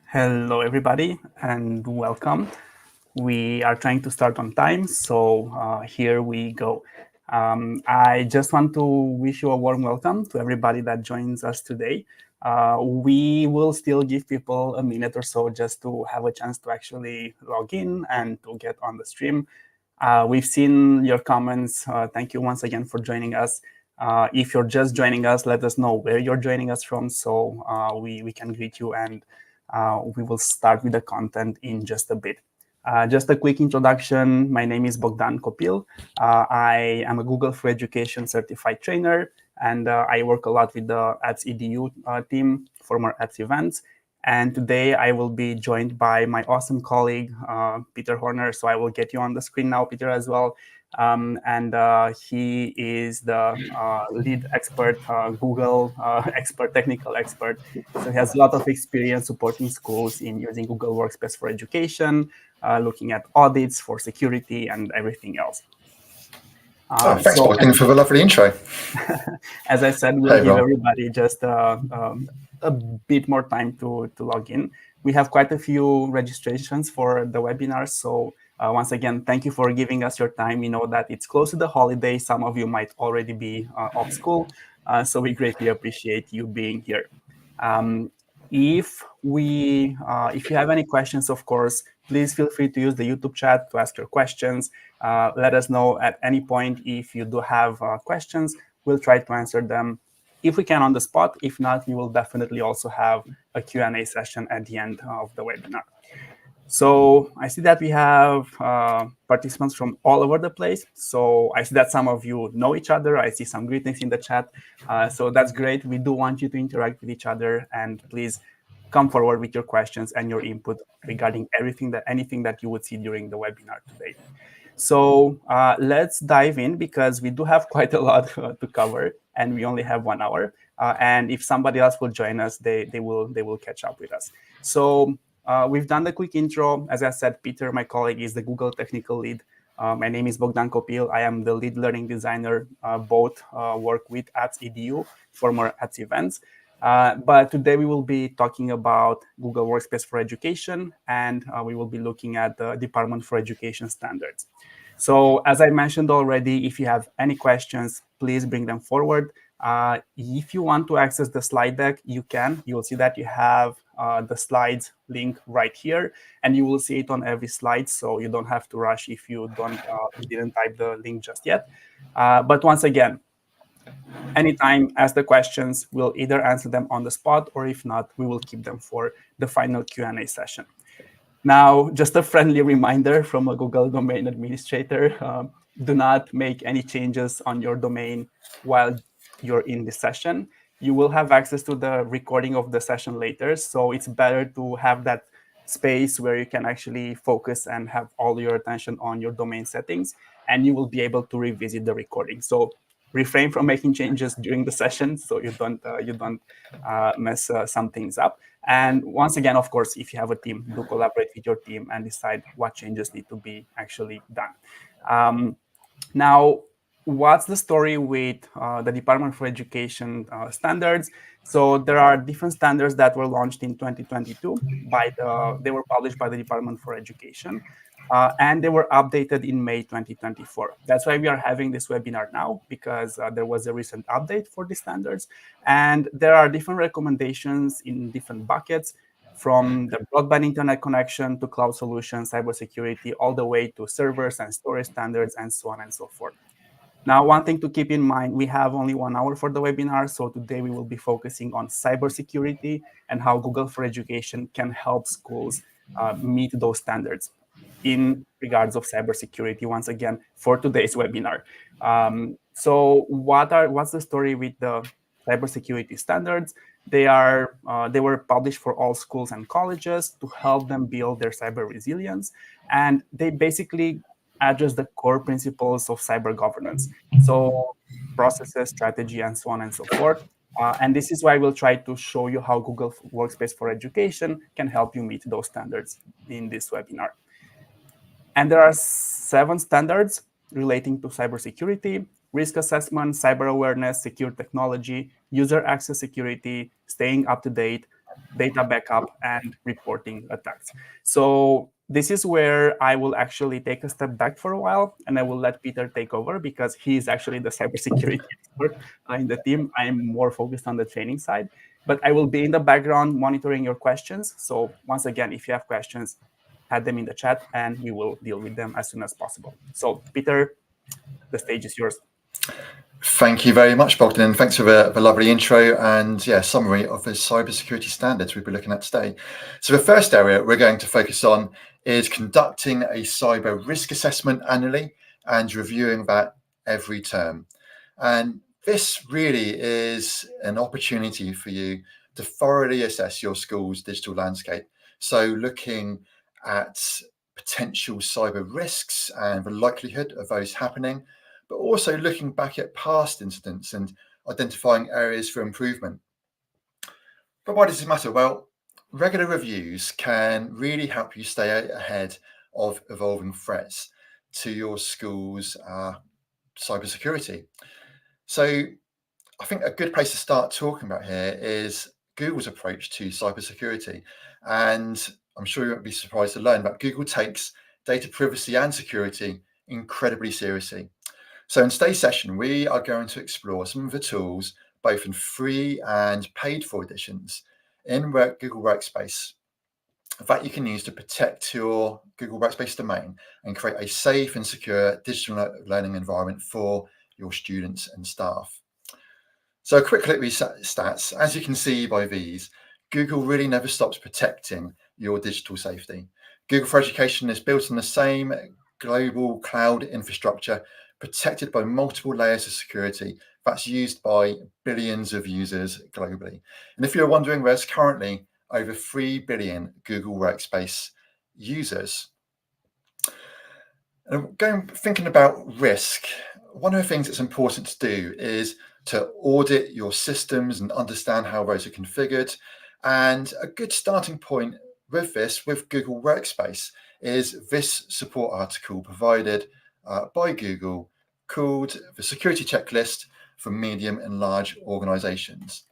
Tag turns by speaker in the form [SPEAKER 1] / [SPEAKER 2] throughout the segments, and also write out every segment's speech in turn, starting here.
[SPEAKER 1] Hello, everybody, and welcome. We are trying to start on time, so here we go. I just want to wish you a warm welcome to everybody that joins us today. We will still give people a minute or so just to have a chance to actually log in and to get on the stream. We've seen your comments. Thank you once again for joining us. If you're just joining us, let us know where you're joining us from so we can greet you, and we will start with the content in just a bit. Just a quick introduction. My name is Bogdan Kopil. I am a Google for Education certified trainer, and I work a lot with the Ads EDU team for more Ads events. And today I will be joined by my awesome colleague, Peter Horner. So I will get you on the screen now, Peter, as well. He is the lead expert, Google expert, technical expert. So he has a lot of experience supporting schools in using Google Workspace for Education, looking at audits for security and everything else.
[SPEAKER 2] Thanks, Bogdan, for the lovely intro.
[SPEAKER 1] As I said, we'll give everybody just a bit more time to log in. We have quite a few registrations for the webinar. So once again, thank you for giving us your time. We know that it's close to the holiday. Some of you might already be off school. So we greatly appreciate you being here. If you have any questions, of course, please feel free to use the YouTube chat to ask your questions. Let us know at any point if you do have questions. We'll try to answer them if we can on the spot. If not, we will definitely also have a Q&A session at the end of the webinar. So I see that we have participants from all over the place. So I see that some of you know each other. I see some greetings in the chat. So that's great. We do want you to interact with each other, and please come forward with your questions and your input regarding anything that you would see during the webinar today. So let's dive in, because we do have quite a lot to cover, and we only have 1 hour. And if somebody else will join us, they will catch up with us. So we've done the quick intro. As I said, Peter, my colleague, is the Google technical lead. My name is Bogdan Kopil. I am the lead learning designer. Both work with Ads EDU for more Ads events. But today we will be talking about Google Workspace for Education, and we will be looking at the Department for Education standards. So as I mentioned already, if you have any questions, please bring them forward. If you want to access the slide deck, you can. You will see that you have the slides link right here, and you will see it on every slide, so you don't have to rush if you didn't type the link just yet. But once again, anytime, ask the questions. We'll either answer them on the spot, or if not, we will keep them for the final Q&A session. Now, just a friendly reminder from a Google domain administrator, do not make any changes on your domain while you're in the session. You will have access to the recording of the session later, so it's better to have that space where you can actually focus and have all your attention on your domain settings, and you will be able to revisit the recording. So refrain from making changes during the session so you don't mess some things up. And once again, of course, if you have a team, do collaborate with your team and decide what changes need to be actually done. Now, what's the story with the Department for Education standards? So there are different standards that were launched in 2022. They were published by the Department for Education. And they were updated in May 2024. That's why we are having this webinar now, because there was a recent update for the standards. And there are different recommendations in different buckets, from the broadband internet connection to cloud solutions, cybersecurity, all the way to servers and storage standards, and so on and so forth. Now, one thing to keep in mind, we have only 1 hour for the webinar. So today we will be focusing on cybersecurity and how Google for Education can help schools meet those standards in regards of cybersecurity, once again, for today's webinar. So what's the story with the cybersecurity standards? They were published for all schools and colleges to help them build their cyber resilience. And they basically address the core principles of cyber governance. So processes, strategy, and so on and so forth. And this is why we'll try to show you how Google Workspace for Education can help you meet those standards in this webinar. And there are 7 standards relating to cybersecurity: risk assessment, cyber awareness, secure technology, user access security, staying up to date, data backup, and reporting attacks. So this is where I will actually take a step back for a while, and I will let Peter take over because he is actually the cybersecurity expert in the team. I'm more focused on the training side, but I will be in the background monitoring your questions. So once again, if you have questions, add them in the chat and we will deal with them as soon as possible. So Peter, the stage is yours.
[SPEAKER 2] Thank you very much, Bogdan, and thanks for the lovely intro and summary of the cybersecurity standards we'll be looking at today. So the first area we're going to focus on is conducting a cyber risk assessment annually and reviewing that every term. And this really is an opportunity for you to thoroughly assess your school's digital landscape. So looking at potential cyber risks and the likelihood of those happening, but also looking back at past incidents and identifying areas for improvement. But why does this matter? Well, regular reviews can really help you stay ahead of evolving threats to your school's cybersecurity. So I think a good place to start talking about here is Google's approach to cybersecurity. And I'm sure you won't be surprised to learn that Google takes data privacy and security incredibly seriously. So in today's session, we are going to explore some of the tools, both in free and paid for editions in Google Workspace that you can use to protect your Google Workspace domain and create a safe and secure digital learning environment for your students and staff. So a quick look at these stats. As you can see by these, Google really never stops protecting your digital safety. Google for Education is built on the same global cloud infrastructure, protected by multiple layers of security that's used by billions of users globally. And if you're wondering, there's currently over 3 billion Google Workspace users. And thinking about risk, one of the things that's important to do is to audit your systems and understand how those are configured. And a good starting point with this, with Google Workspace, is this support article provided by Google called the Security Checklist for Medium and Large Organizations.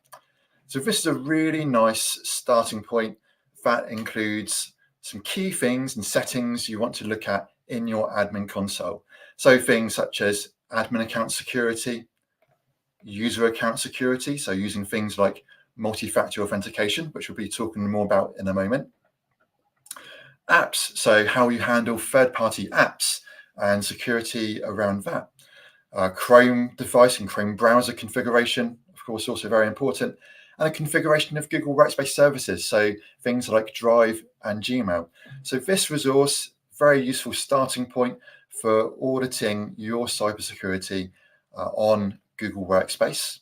[SPEAKER 2] So this is a really nice starting point that includes some key things and settings you want to look at in your admin console. So things such as admin account security, user account security, so using things like multi-factor authentication, which we'll be talking more about in a moment. Apps, so how you handle third-party apps and security around that. Chrome device and Chrome browser configuration, of course, also very important. And a configuration of Google Workspace services, so things like Drive and Gmail. So this resource, very useful starting point for auditing your cybersecurity on Google Workspace.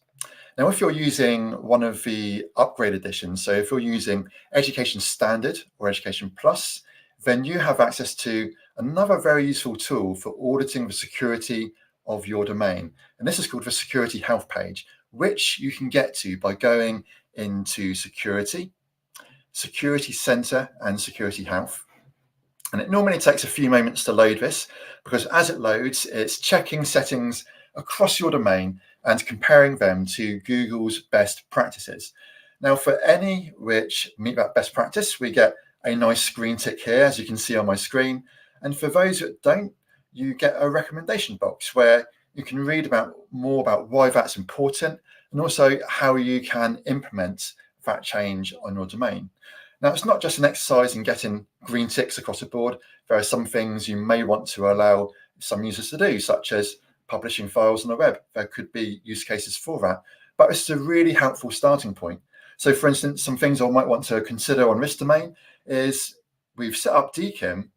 [SPEAKER 2] Now, if you're using one of the upgrade editions, so if you're using Education Standard or Education Plus, then you have access to another very useful tool for auditing the security of your domain. And this is called the Security Health page, which you can get to by going into Security, Security Center, and Security Health. And it normally takes a few moments to load this, because as it loads, it's checking settings across your domain and comparing them to Google's best practices. Now, for any which meet that best practice, we get a nice green tick here, as you can see on my screen. And for those that don't, you get a recommendation box where you can read more about why that's important and also how you can implement that change on your domain. Now, it's not just an exercise in getting green ticks across the board. There are some things you may want to allow some users to do, such as publishing files on the web. There could be use cases for that, but it's a really helpful starting point. So for instance, some things I might want to consider on this domain is we've set up DKIM,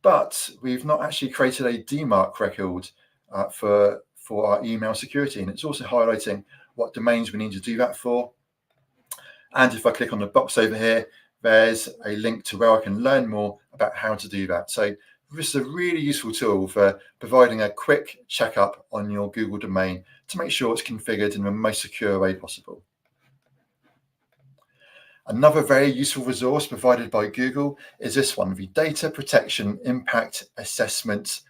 [SPEAKER 2] but we've not actually created a DMARC record for our email security. And it's also highlighting what domains we need to do that for. And if I click on the box over here, there's a link to where I can learn more about how to do that. So this is a really useful tool for providing a quick checkup on your Google domain to make sure it's configured in the most secure way possible. Another very useful resource provided by Google is this one, the Data Protection Impact Assessment.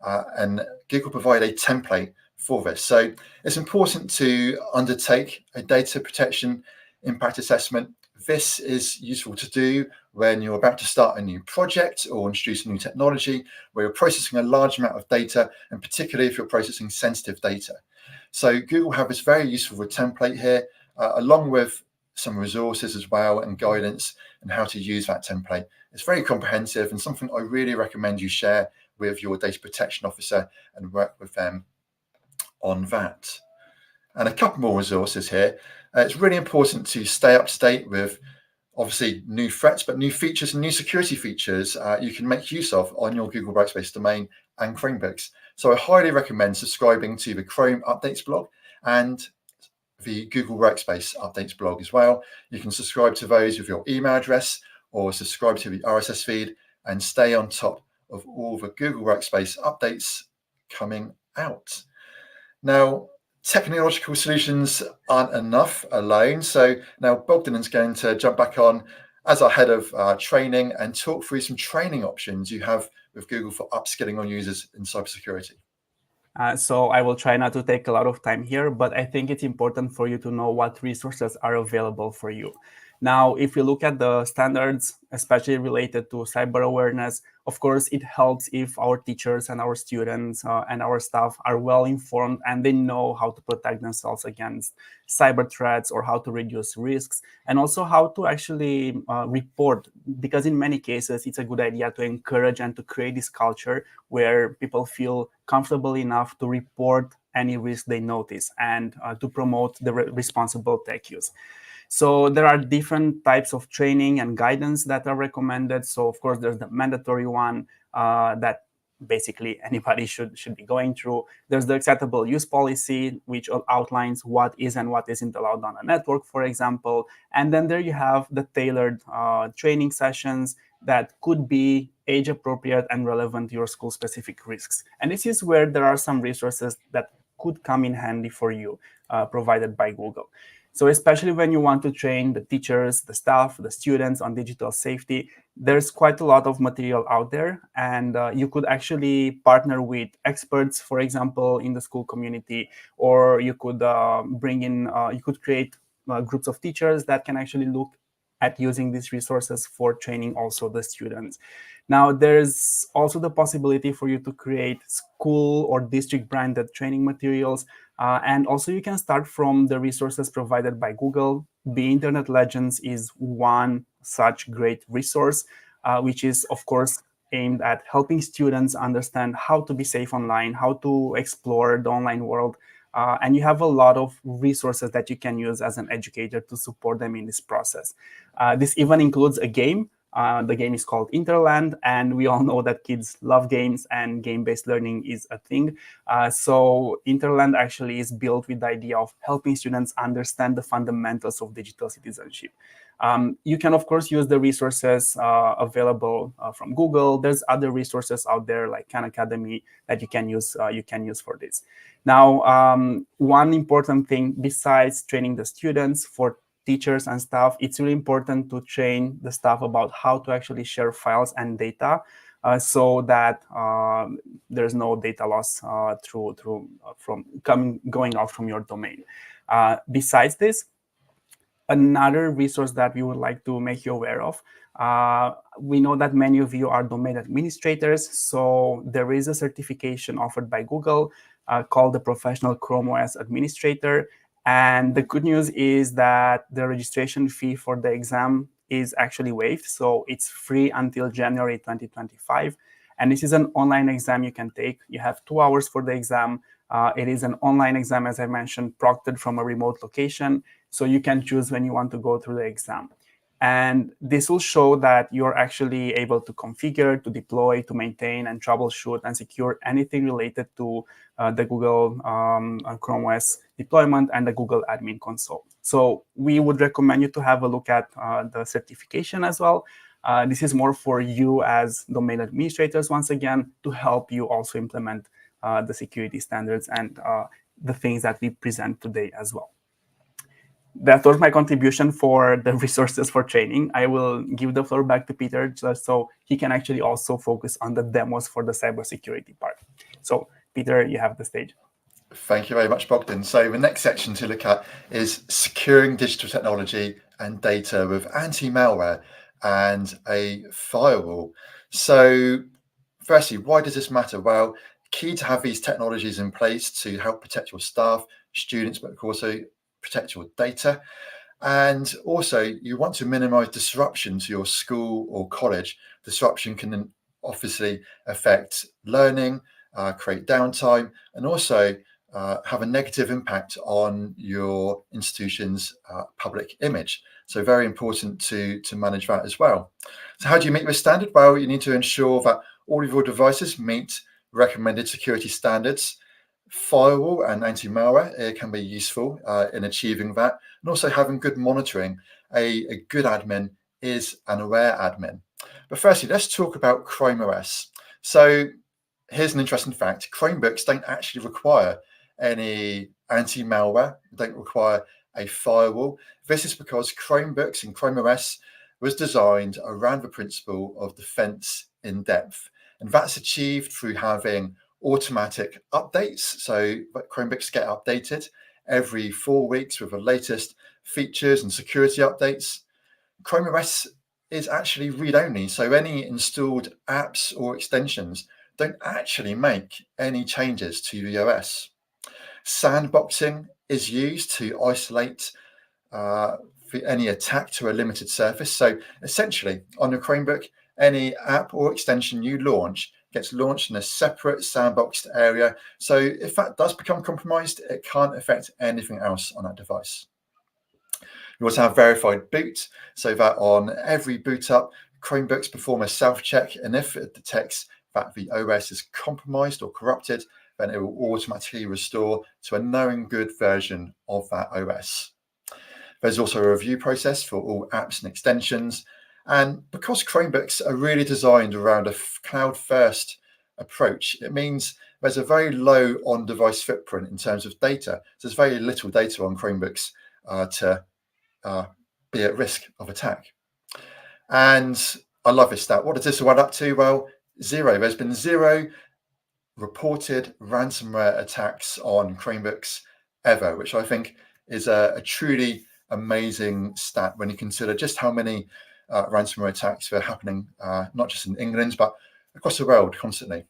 [SPEAKER 2] And Google provide a template for this. So it's important to undertake a data protection impact assessment. This is useful to do when you're about to start a new project or introduce a new technology where you're processing a large amount of data, and particularly if you're processing sensitive data. So Google have this very useful template here, along with some resources as well and guidance on how to use that template. It's very comprehensive and something I really recommend you share with your data protection officer and work with them on that. And a couple more resources here. It's really important to stay up to date with obviously new threats, but new features and new security features you can make use of on your Google Workspace domain and Chromebooks. So I highly recommend subscribing to the Chrome updates blog and the Google Workspace updates blog as well. You can subscribe to those with your email address or subscribe to the RSS feed and stay on top of all the Google Workspace updates coming out. Now, technological solutions aren't enough alone. So now Bogdan is going to jump back on as our head of training and talk through some training options you have with Google for upskilling on users in cybersecurity.
[SPEAKER 1] So I will try not to take a lot of time here, but I think it's important for you to know what resources are available for you. Now, if you look at the standards, especially related to cyber awareness, of course, it helps if our teachers and our students and our staff are well informed and they know how to protect themselves against cyber threats or how to reduce risks, and also how to actually report, because in many cases, it's a good idea to encourage and to create this culture where people feel comfortable enough to report any risk they notice and to promote the responsible tech use. So there are different types of training and guidance that are recommended. So of course, there's the mandatory one that basically anybody should be going through. There's the acceptable use policy, which outlines what is and what isn't allowed on a network, for example. And then there you have the tailored training sessions that could be age appropriate and relevant to your school specific risks. And this is where there are some resources that could come in handy for you, provided by Google. So especially when you want to train the teachers, the staff, the students on digital safety, there's quite a lot of material out there. And you could actually partner with experts, for example, in the school community, or you could bring in, you could create groups of teachers that can actually look at using these resources for training also the students. Now, there's also the possibility for you to create school or district branded training materials. And also you can start from the resources provided by Google. Be Internet Legends is one such great resource, which is, of course, aimed at helping students understand how to be safe online, how to explore the online world. And you have a lot of resources that you can use as an educator to support them in this process. This even includes a game. The game is called Interland, and we all know that kids love games and game-based learning is a thing. So Interland actually is built with the idea of helping students understand the fundamentals of digital citizenship. You can, of course, use the resources available from Google. There's other resources out there like Khan Academy that you can use for this. Now, one important thing besides training the students, for teachers and staff, it's really important to train the staff about how to actually share files and data so that there's no data loss going out from your domain. Besides this, another resource that we would like to make you aware of, we know that many of you are domain administrators, so there is a certification offered by Google called the Professional Chrome OS Administrator. And the good news is that the registration fee for the exam is actually waived. So it's free until January 2025. And this is an online exam you can take. You have 2 hours for the exam. It is an online exam, as I mentioned, proctored from a remote location. So you can choose when you want to go through the exam. And this will show that you're actually able to configure, to deploy, to maintain, and troubleshoot and secure anything related to the Google Chrome OS deployment and the Google Admin Console. So we would recommend you to have a look at the certification as well. This is more for you as domain administrators, once again, to help you also implement the security standards and the things that we present today as well. That was my contribution for the resources for training. I will give the floor back to Peter just so he can actually also focus on the demos for the cybersecurity part. So Peter, you have the stage.
[SPEAKER 2] Thank you very much, Bogdan. So the next section to look at is securing digital technology and data with anti-malware and a firewall. So firstly, why does this matter? Well, key to have these technologies in place to help protect your staff, students, but also protect your data. And also, you want to minimize disruption to your school or college. Disruption can obviously affect learning, create downtime, and also have a negative impact on your institution's public image. So very important to manage that as well. So how do you meet this standard? Well, you need to ensure that all of your devices meet recommended security standards. Firewall and anti-malware can be useful in achieving that, and also having good monitoring. A good admin is an aware admin. But firstly, let's talk about Chrome OS. So here's an interesting fact. Chromebooks don't actually require any anti-malware, don't require a firewall. This is because Chromebooks and Chrome OS was designed around the principle of defense in depth. And that's achieved through having automatic updates. So Chromebooks get updated every 4 weeks with the latest features and security updates. Chrome OS is actually read-only, so any installed apps or extensions don't actually make any changes to the OS. Sandboxing is used to isolate any attack to a limited surface. So essentially, on your Chromebook, any app or extension you launch gets launched in a separate sandboxed area. So if that does become compromised, it can't affect anything else on that device. You also have verified boot, so that on every boot up, Chromebooks perform a self-check, and if it detects that the OS is compromised or corrupted, then it will automatically restore to a known good version of that OS. There's also a review process for all apps and extensions. And because Chromebooks are really designed around a cloud-first approach, it means there's a very low on-device footprint in terms of data. So there's very little data on Chromebooks to be at risk of attack. And I love this stat. What does this add up to? Well, zero. There's been zero reported ransomware attacks on Chromebooks ever, which I think is a truly amazing stat when you consider just how many ransomware attacks are happening, not just in England, but across the world constantly.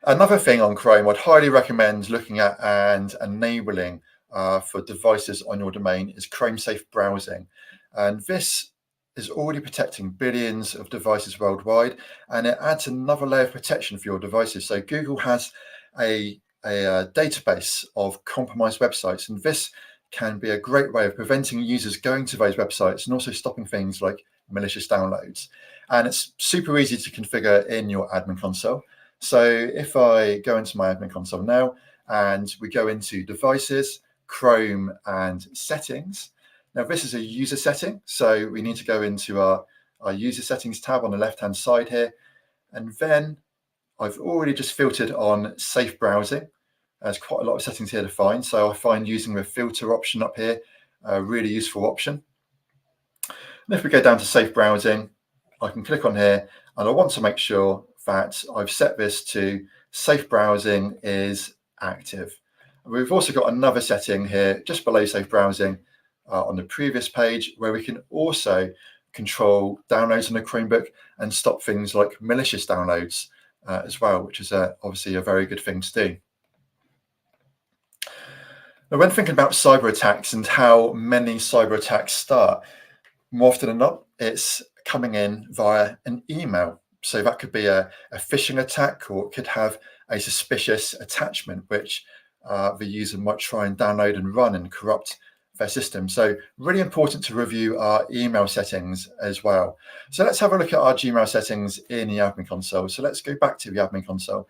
[SPEAKER 2] Another thing on Chrome I'd highly recommend looking at and enabling for devices on your domain is Chrome Safe Browsing. And this is already protecting billions of devices worldwide, and it adds another layer of protection for your devices. So Google has a database of compromised websites, and this can be a great way of preventing users going to those websites and also stopping things like malicious downloads. And it's super easy to configure in your admin console. So if I go into my admin console now and we go into devices, Chrome and settings. Now this is a user setting. So we need to go into our user settings tab on the left-hand side here. And then I've already just filtered on safe browsing. There's quite a lot of settings here to find. So I find using the filter option up here a really useful option. And if we go down to safe browsing, I can click on here and I want to make sure that I've set this to safe browsing is active. We've also got another setting here just below safe browsing on the previous page where we can also control downloads on a Chromebook and stop things like malicious downloads as well, which is obviously a very good thing to do. Now, when thinking about cyber attacks and how many cyber attacks start, more often than not, it's coming in via an email. So that could be a phishing attack, or it could have a suspicious attachment, which the user might try and download and run and corrupt their system. So really important to review our email settings as well. So let's have a look at our Gmail settings in the admin console. So let's go back to the admin console.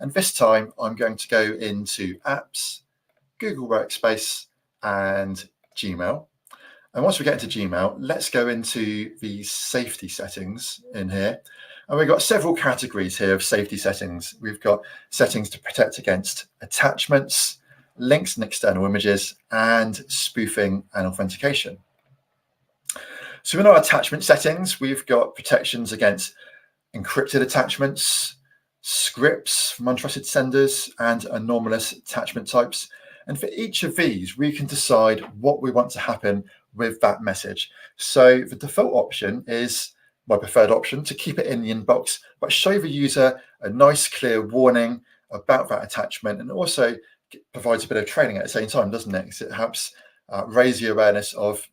[SPEAKER 2] And this time I'm going to go into Apps, Google Workspace and Gmail. And once we get into Gmail, let's go into the safety settings in here. And we've got several categories here of safety settings. We've got settings to protect against attachments, links and external images, and spoofing and authentication. So in our attachment settings, we've got protections against encrypted attachments, scripts from untrusted senders, and anomalous attachment types. And for each of these, we can decide what we want to happen with that message. So the default option is my preferred option, to keep it in the inbox, but show the user a nice clear warning about that attachment, and also provides a bit of training at the same time, doesn't it? Because it helps raise the awareness of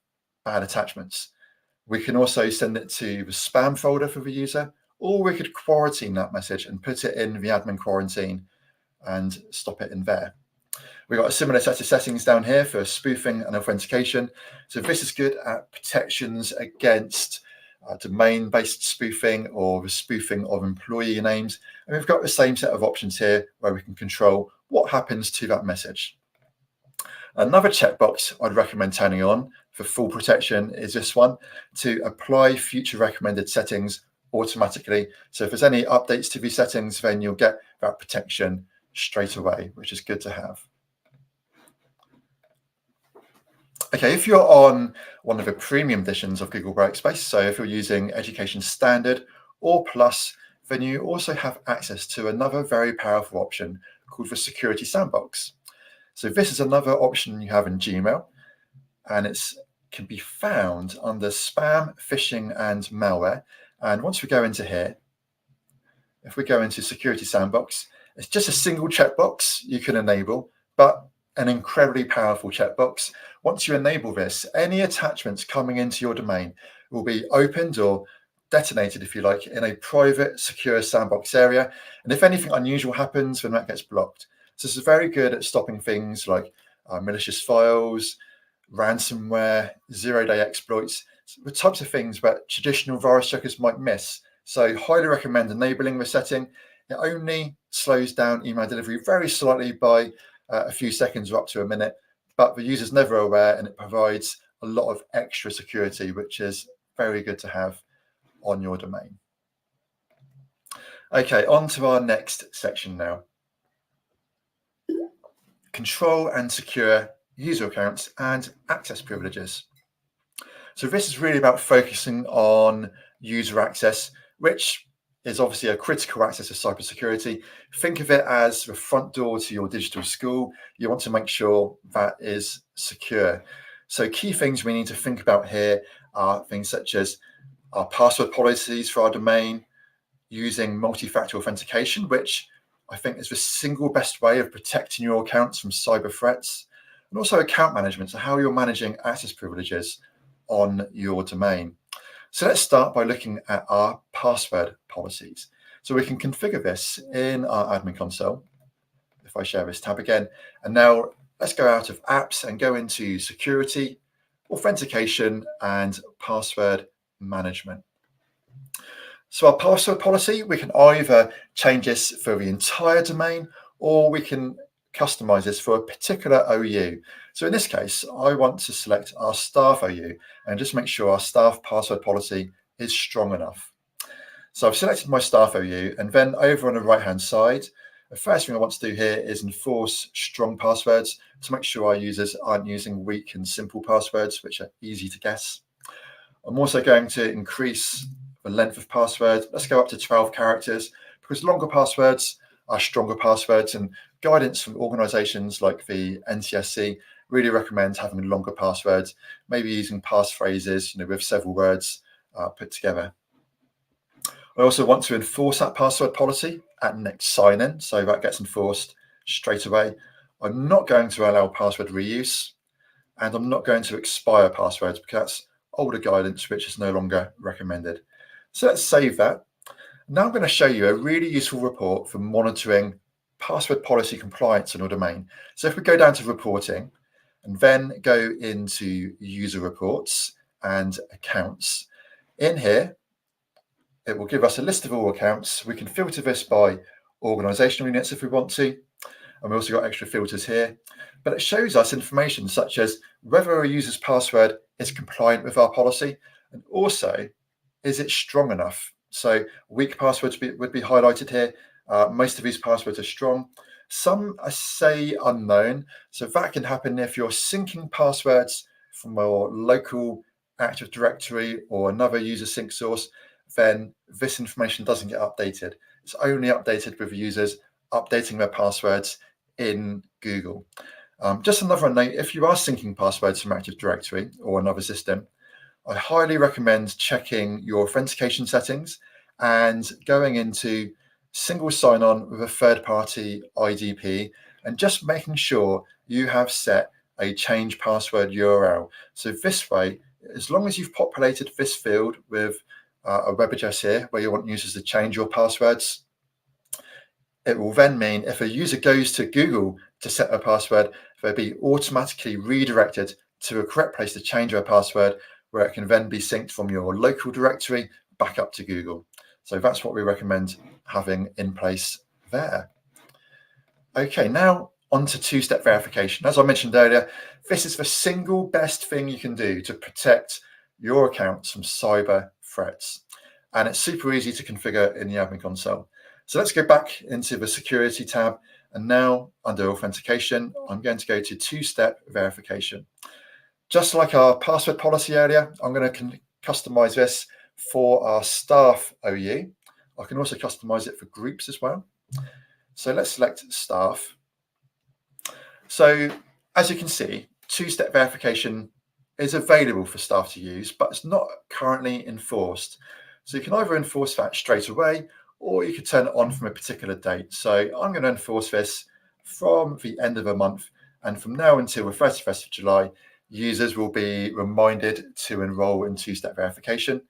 [SPEAKER 2] bad attachments. We can also send it to the spam folder for the user, or we could quarantine that message and put it in the admin quarantine and stop it in there. We've got a similar set of settings down here for spoofing and authentication. So this is good at protections against domain-based spoofing or the spoofing of employee names. And we've got the same set of options here where we can control what happens to that message. Another checkbox I'd recommend turning on for full protection is this one, to apply future recommended settings automatically. So if there's any updates to these settings, then you'll get that protection straight away, which is good to have. Okay, if you're on one of the premium editions of Google Workspace, so if you're using Education Standard or Plus, then you also have access to another very powerful option called the Security Sandbox. So this is another option you have in Gmail, and it can be found under Spam, Phishing, and Malware. And once we go into here, if we go into Security Sandbox, it's just a single checkbox you can enable, but an incredibly powerful checkbox. Once you enable this, any attachments coming into your domain will be opened or detonated, if you like, in a private, secure sandbox area. And if anything unusual happens, then that gets blocked. So this is very good at stopping things like malicious files, ransomware, zero-day exploits, the types of things that traditional virus checkers might miss. So highly recommend enabling the setting. It only slows down email delivery very slightly by a few seconds or up to a minute, but the user's never aware, and it provides a lot of extra security, which is very good to have on your domain. Okay, on to our next section now. Control and secure user accounts and access privileges. So this is really about focusing on user access, which is obviously a critical access of cybersecurity. Think of it as the front door to your digital school. You want to make sure that is secure. So key things we need to think about here are things such as our password policies for our domain, using multi-factor authentication, which I think is the single best way of protecting your accounts from cyber threats, and also account management, so how you're managing access privileges on your domain. So let's start by looking at our password policies. So we can configure this in our admin console. If I share this tab again, and now let's go out of apps and go into security, authentication, and password management. So our password policy, we can either change this for the entire domain, or we can customize this for a particular OU. So in this case, I want to select our staff OU and just make sure our staff password policy is strong enough. So I've selected my staff OU, and then over on the right-hand side, the first thing I want to do here is enforce strong passwords to make sure our users aren't using weak and simple passwords, which are easy to guess. I'm also going to increase the length of password. Let's go up to 12 characters, because longer passwords are stronger passwords, and guidance from organizations like the NCSC really recommend having longer passwords, maybe using passphrases, with several words put together. I also want to enforce that password policy at next sign-in, so that gets enforced straight away. I'm not going to allow password reuse, and I'm not going to expire passwords, because that's older guidance which is no longer recommended. So let's save that. Now I'm going to show you a really useful report for monitoring password policy compliance on your domain. So if we go down to reporting and then go into user reports and accounts, in here, it will give us a list of all accounts. We can filter this by organizational units if we want to. And we also got extra filters here, but it shows us information such as whether a user's password is compliant with our policy, and also, is it strong enough? So weak passwords would be highlighted here. Most of these passwords are strong. Some say unknown. So that can happen if you're syncing passwords from your local Active Directory or another user sync source, then this information doesn't get updated. It's only updated with users updating their passwords in Google. Just another note, if you are syncing passwords from Active Directory or another system, I highly recommend checking your authentication settings and going into single sign-on with a third-party IDP and just making sure you have set a change password URL. So this way, as long as you've populated this field with a web address here where you want users to change your passwords, it will then mean if a user goes to Google to set a password, they'll be automatically redirected to a correct place to change their password, where it can then be synced from your local directory back up to Google. So that's what we recommend having in place there. Okay, now on to two-step verification. As I mentioned earlier, this is the single best thing you can do to protect your accounts from cyber threats. And it's super easy to configure in the admin console. So let's go back into the security tab. And now under authentication, I'm going to go to two-step verification. Just like our password policy earlier, I'm going to customize this for our staff OU. I can also customize it for groups as well. So let's select staff. So as you can see, two-step verification is available for staff to use, but it's not currently enforced. So you can either enforce that straight away, or you could turn it on from a particular date. So I'm going to enforce this from the end of a month, and from now until the 31st of July, users will be reminded to enroll in two-step verification.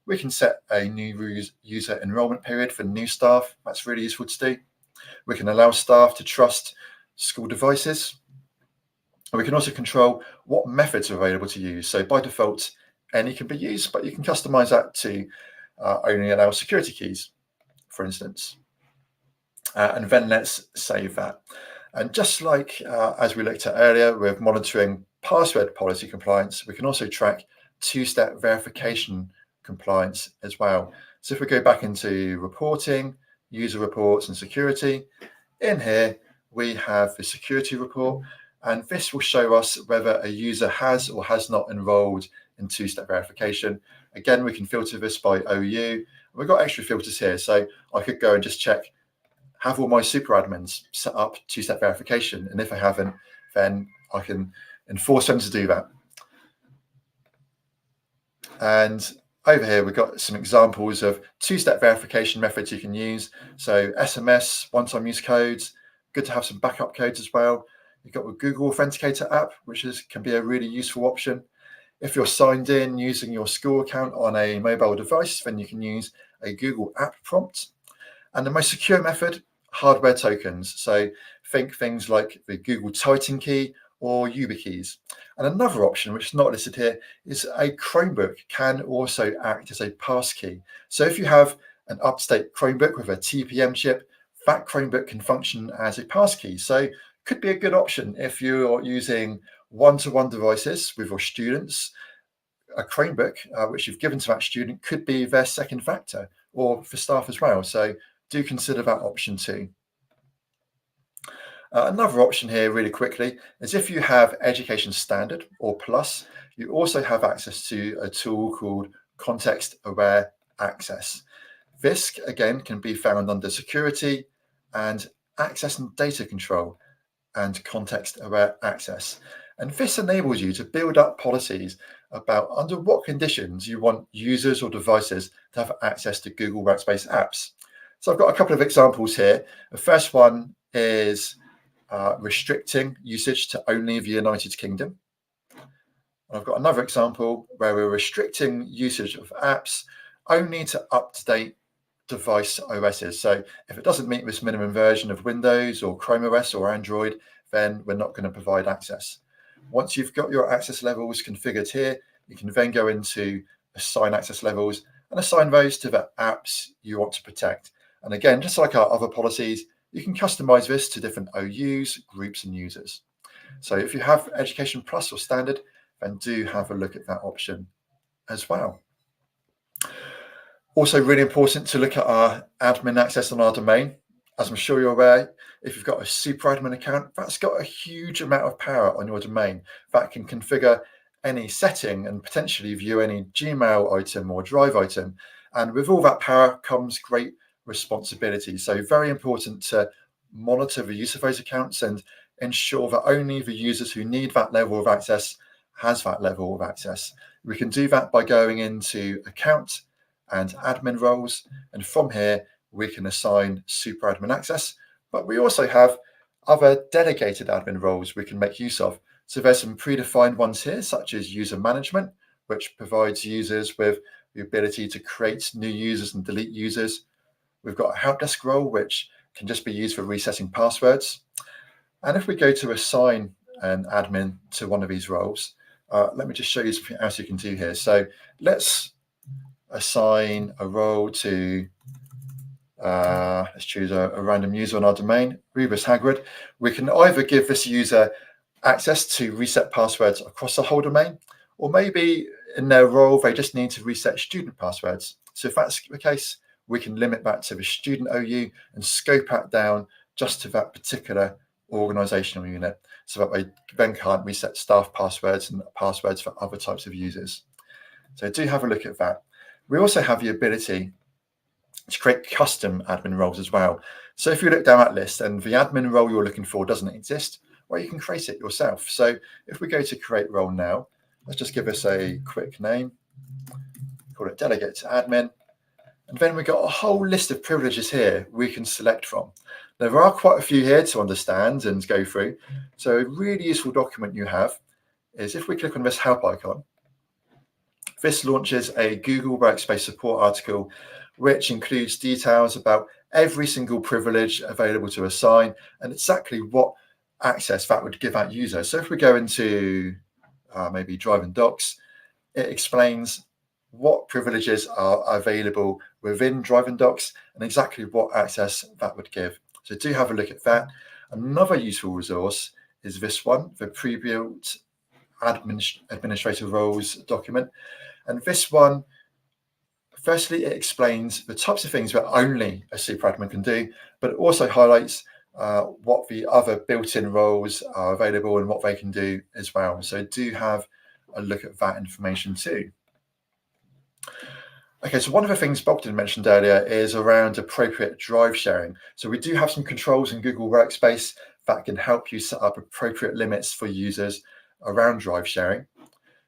[SPEAKER 2] We can set a new user enrollment period for new staff. That's really useful to do. We can allow staff to trust school devices. And we can also control what methods are available to use. So by default, any can be used, but you can customize that to only allow security keys, for instance. And then let's save that. And just like as we looked at earlier with monitoring password policy compliance, we can also track two-step verification compliance as well. So if we go back into reporting, user reports and security, in here we have the security report, and this will show us whether a user has or has not enrolled in two-step verification. Again, we can filter this by OU. We've got extra filters here, so I could go and just check, have all my super admins set up two-step verification? And if I haven't, then I can enforce them to do that. And over here, we've got some examples of two-step verification methods you can use. So SMS, one-time use codes, good to have some backup codes as well. You've got the Google Authenticator app, which can be a really useful option. If you're signed in using your school account on a mobile device, then you can use a Google app prompt. And the most secure method, hardware tokens. So think things like the Google Titan key or YubiKeys. And another option, which is not listed here, is a Chromebook can also act as a passkey. So if you have an up-to-date Chromebook with a TPM chip, that Chromebook can function as a passkey. So could be a good option if you're using one-to-one devices with your students. A Chromebook, which you've given to that student, could be their second factor, or for staff as well. So do consider that option too. Another option here really quickly is if you have Education Standard or Plus, you also have access to a tool called Context Aware Access. This again can be found under Security and Access and Data Control and Context Aware Access. And this enables you to build up policies about under what conditions you want users or devices to have access to Google Workspace apps. So I've got a couple of examples here. The first one is restricting usage to only the United Kingdom. I've got another example where we're restricting usage of apps only to up-to-date device OSs. So if it doesn't meet this minimum version of Windows or Chrome OS or Android, then we're not going to provide access. Once you've got your access levels configured here, you can then go into assign access levels and assign those to the apps you want to protect. And again, just like our other policies, you can customize this to different OUs, groups, and users. So if you have Education Plus or Standard, then do have a look at that option as well. Also really important to look at our admin access on our domain. As I'm sure you're aware, if you've got a super admin account, that's got a huge amount of power on your domain. That can configure any setting and potentially view any Gmail item or Drive item. And with all that power comes great responsibility. So very important to monitor the use of those accounts and ensure that only the users who need that level of access has that level of access. We can do that by going into account and admin roles, and from here we can assign super admin access, but we also have other delegated admin roles we can make use of. So there's some predefined ones here, such as user management, which provides users with the ability to create new users and delete users. We've got a help desk role, which can just be used for resetting passwords. And if we go to assign an admin to one of these roles, let me just show you something else you can do here. So let's assign a role to, let's choose a random user on our domain, Rebus Hagrid. We can either give this user access to reset passwords across the whole domain, or maybe in their role, they just need to reset student passwords. So if that's the case, we can limit that to the student OU and scope that down just to that particular organizational unit, so that they then can't reset staff passwords and passwords for other types of users. So do have a look at that. We also have the ability to create custom admin roles as well. So if you look down that list and the admin role you're looking for doesn't exist, well, you can create it yourself. So if we go to create role now, let's just give this a quick name, call it delegate to admin. And then we've got a whole list of privileges here we can select from. Now, there are quite a few here to understand and go through. So a really useful document you have is if we click on this help icon, this launches a Google Workspace support article, which includes details about every single privilege available to assign and exactly what access that would give that user. So if we go into maybe Drive and Docs, it explains what privileges are available within Drive and Docs and exactly what access that would give. So do have a look at that. Another useful resource is this one, the pre-built administrator roles document. And this one, firstly, it explains the types of things that only a super admin can do, but it also highlights what the other built-in roles are available and what they can do as well. So do have a look at that information too. Okay, so one of the things Bogdan mentioned earlier is around appropriate drive sharing. So we do have some controls in Google Workspace that can help you set up appropriate limits for users around drive sharing.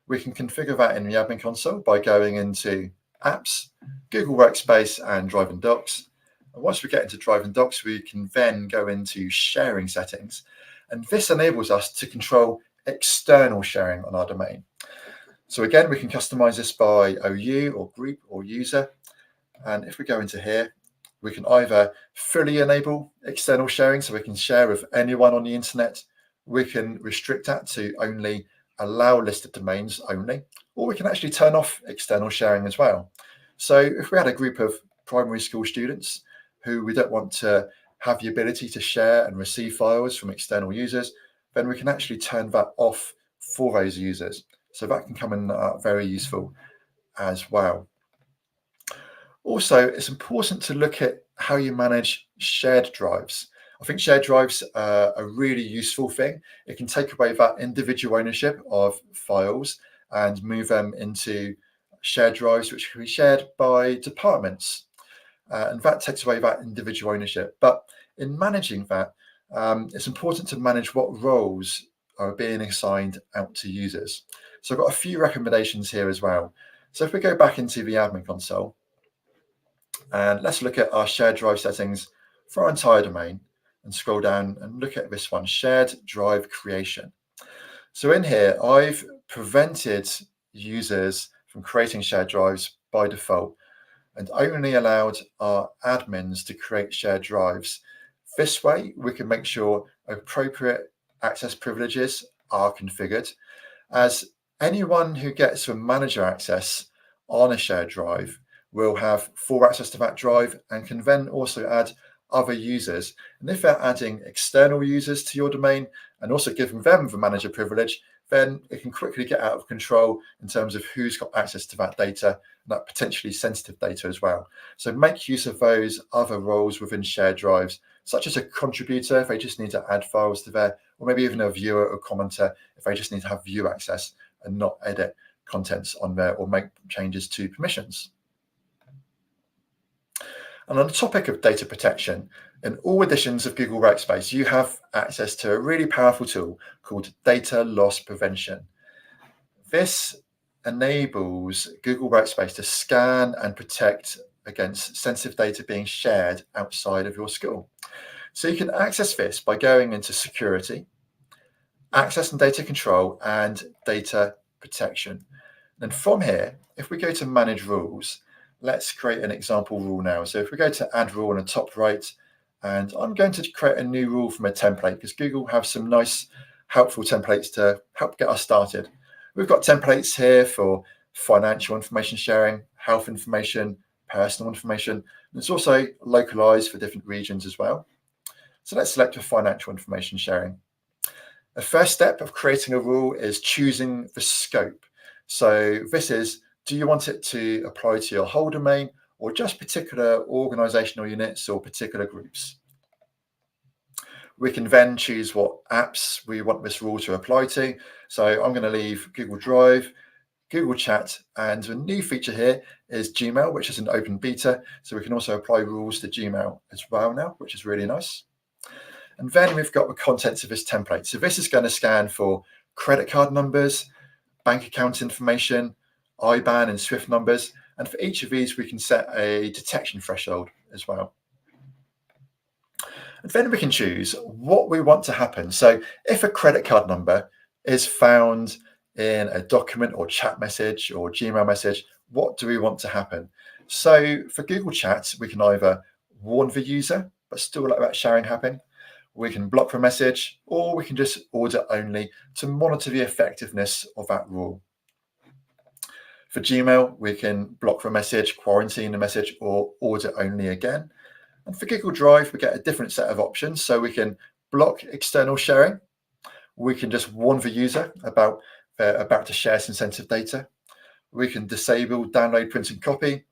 [SPEAKER 2] We can configure that in the admin console by going into Apps, Google Workspace, and Drive and Docs. And once we get into Drive and Docs, we can then go into sharing settings. And this enables us to control external sharing on our domain. So again, we can customize this by OU or group or user. And if we go into here, we can either fully enable external sharing, so we can share with anyone on the internet. We can restrict that to only allow listed domains only, or we can actually turn off external sharing as well. So if we had a group of primary school students who we don't want to have the ability to share and receive files from external users, then we can actually turn that off for those users. So that can come in very useful as well. Also, it's important to look at how you manage shared drives. I think shared drives are a really useful thing. It can take away that individual ownership of files and move them into shared drives, which can be shared by departments. And that takes away that individual ownership. But in managing that, it's important to manage what roles are being assigned out to users. So I've got a few recommendations here as well. So if we go back into the admin console, and let's look at our shared drive settings for our entire domain and scroll down and look at this one, shared drive creation. So in here, I've prevented users from creating shared drives by default and only allowed our admins to create shared drives. This way, we can make sure appropriate access privileges are configured, as anyone who gets from manager access on a shared drive will have full access to that drive and can then also add other users. And if they're adding external users to your domain and also giving them the manager privilege, then it can quickly get out of control in terms of who's got access to that data and that potentially sensitive data as well. So make use of those other roles within shared drives, such as a contributor if they just need to add files to there, or maybe even a viewer or commenter if they just need to have view access and not edit contents on there or make changes to permissions. And on the topic of data protection, in all editions of Google Workspace, you have access to a really powerful tool called data loss prevention. This enables Google Workspace to scan and protect against sensitive data being shared outside of your school. So you can access this by going into security, access and data control, and data protection. And from here, if we go to manage rules, let's create an example rule now. So if we go to add rule on the top right, and I'm going to create a new rule from a template because Google have some nice, helpful templates to help get us started. We've got templates here for financial information sharing, health information, personal information. And it's also localized for different regions as well. So let's select for financial information sharing. The first step of creating a rule is choosing the scope. So this is, do you want it to apply to your whole domain or just particular organizational units or particular groups? We can then choose what apps we want this rule to apply to. So I'm going to leave Google Drive, Google Chat, and a new feature here is Gmail, which is an open beta. So we can also apply rules to Gmail as well now, which is really nice. And then we've got the contents of this template. So this is going to scan for credit card numbers, bank account information, IBAN and SWIFT numbers. And for each of these, we can set a detection threshold as well. And then we can choose what we want to happen. So if a credit card number is found in a document or chat message or Gmail message, what do we want to happen? So for Google Chat, we can either warn the user, but still let that sharing happen. We can block the message, or we can just audit only to monitor the effectiveness of that rule. For Gmail, we can block the message, quarantine the message, or audit only again. And for Google Drive, we get a different set of options. So we can block external sharing. We can just warn the user about to share some sensitive data. We can disable download, print, and copy,